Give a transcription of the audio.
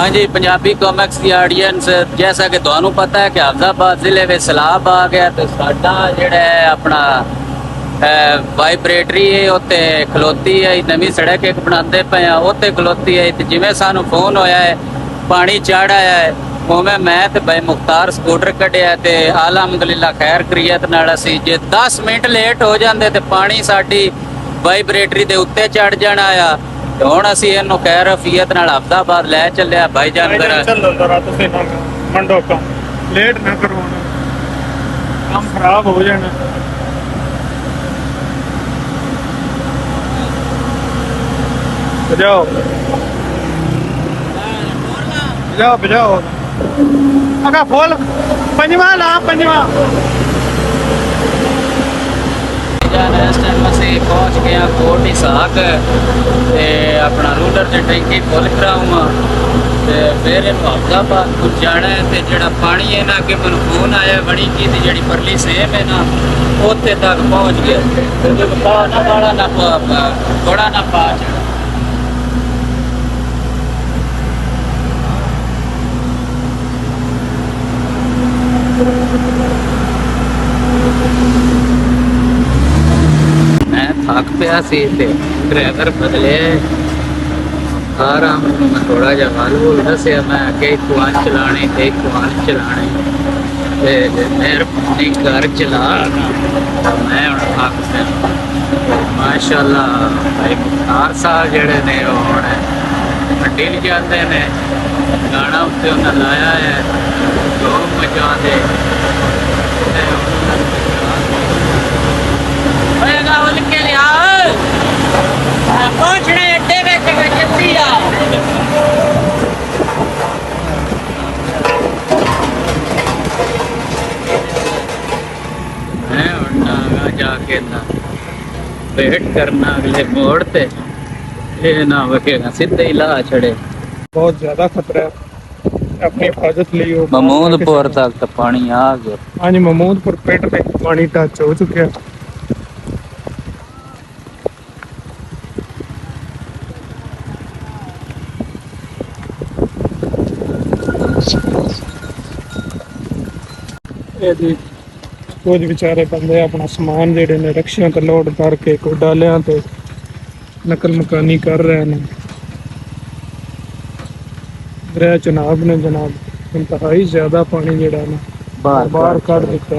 हाँ जी, पंजाबी कॉमिक्स की ऑडियंस, जैसा कि ਤੁਹਾਨੂੰ पता है कि हाफजाबाद जिले में सैलाब आ गया तो साडा ਜਿਹੜਾ है अपना ਵਾਈਬ੍ਰੇਟਰੀ ਉੱਤੇ ਖਲੋਤੀ ਹੈ ਨਵੀਂ ਸੜਕ ਇੱਕ ਬਣਾਉਂਦੇ ਪਏ ਆ ਉੱਤੇ ਖਲੋਤੀ ਹੈ ਤੇ ਜਿਵੇਂ ਸਾਨੂੰ ਫੋਨ ਹੋਇਆ ਹੈ ਪਾਣੀ ਚੜ ਆਇਆ ਹੈ ਉਵੇਂ ਮੈਂ ਤੇ ਭਾਈ ਮੁਖਤਾਰ ਸਕੂਟਰ ਕੱਢਿਆ ਤੇ ਅਲਹਮਦੁਲਿਲਾ ਖੈਰ ਕਰੀਅਤ ਨਾਲ ਅਸੀਂ ਜੇ 10 ਮਿੰਟ ਲੇਟ ਹੋ ਜਾਂਦੇ ਤੇ ਪਾਣੀ ਸਾਡੀ ਵਾਈਬ੍ਰੇਟਰੀ ਦੇ ਉੱਤੇ ਚੜ ਜਾਣਾ ਆ। ਹੁਣ ਅਸੀਂ ਇਹਨੂੰ ਕਹਿ ਰਫੀਅਤ ਨਾਲ ਹਫਦਾਬਾਦ ਲੈ ਚੱਲਿਆ ਭਾਈਜਾਨ ਕਰ ਚੱਲੋ ਜ਼ਰਾ ਤੁਸੀਂ ਮੰਡੋ ਕੰਮ ਲੇਟ ਨਾ ਕਰੋ ਕੰਮ ਖਰਾਬ ਹੋ ਜਾਣਾ। ਬਜਾਓ ਬਜਾਓ ਬਜਾਓ ਅਗਾ ਫੁੱਲ ਪੰਜਵਾ ਲਾ ਪੰਜਵਾ। इस टाइम ਅਸੀਂ ਪਹੁੰਚ ਗਏ ਹਾਂ ਕੋਟ ਇਸਾਕ ਤੇ ਆਪਣਾ ਰੂਲਰ ਤੇ ਟੈਂਕੀ ਫੁੱਲ ਕਰਾਉਂਗਾ ਤੇ ਫਿਰ ਇਹਨੂੰ ਹਫਦਾਬਾਦ ਪਹੁੰਚਾਣਾ ਹੈ ਤੇ ਜਿਹੜਾ ਪਾਣੀ ਹੈ ਨਾ ਕਿ ਮੈਨੂੰ ਫੋਨ ਆਇਆ ਬਣੀ ਕੀ ਤੇ ਜਿਹੜੀ ਪਰਲੀ ਸੇਮ ਹੈ ਨਾ ਉੱਥੇ ਤੱਕ ਪਹੁੰਚ ਗਿਆ ਤੇ ਜੇ ਬਤਾ ਨਾ ਬਾੜਾ ਨਾ ਬੜਾ ਨਾ ਪਾ ਚੜਾ। मैं थक पिया सी ते ड्राइवर बदले आराम मैं थोड़ा जा वाल वूल दसिया मैं कि कुआन चलाने ते कुआन चलाने ते मेहरबानी घर चला मैं हुण थक पिया। माशाअल्लाह भाई मुख्तार साहब जेड़े ने हुण डिल जाते ने गाना उत्ते उन्हें लाया है लोग मचाते के लिया पहुंचने अड्डे में जल्दी आओ। मैं उड़ना जाके ना वेट करना अगले मोड़ पे ये ना वकेगा सीधे ही ला छड़े। बहुत ज्यादा खतरा है अपनी हिफाजत लियो। महमूदपुर तक तो पानी आ गया। हाँ जी महमूदपुर पिंड में पानी टच हो चुका है। कुछ बेचारे बंदे अपना समान जेडे ने रक्शियां ते लोड करके कोई डालियां ते नकल मकानी कर रहे हैं। दरिया चनाब ने जनाब इंतहाई ज्यादा पानी जेड़ा ना बाहर कढ़ दिता।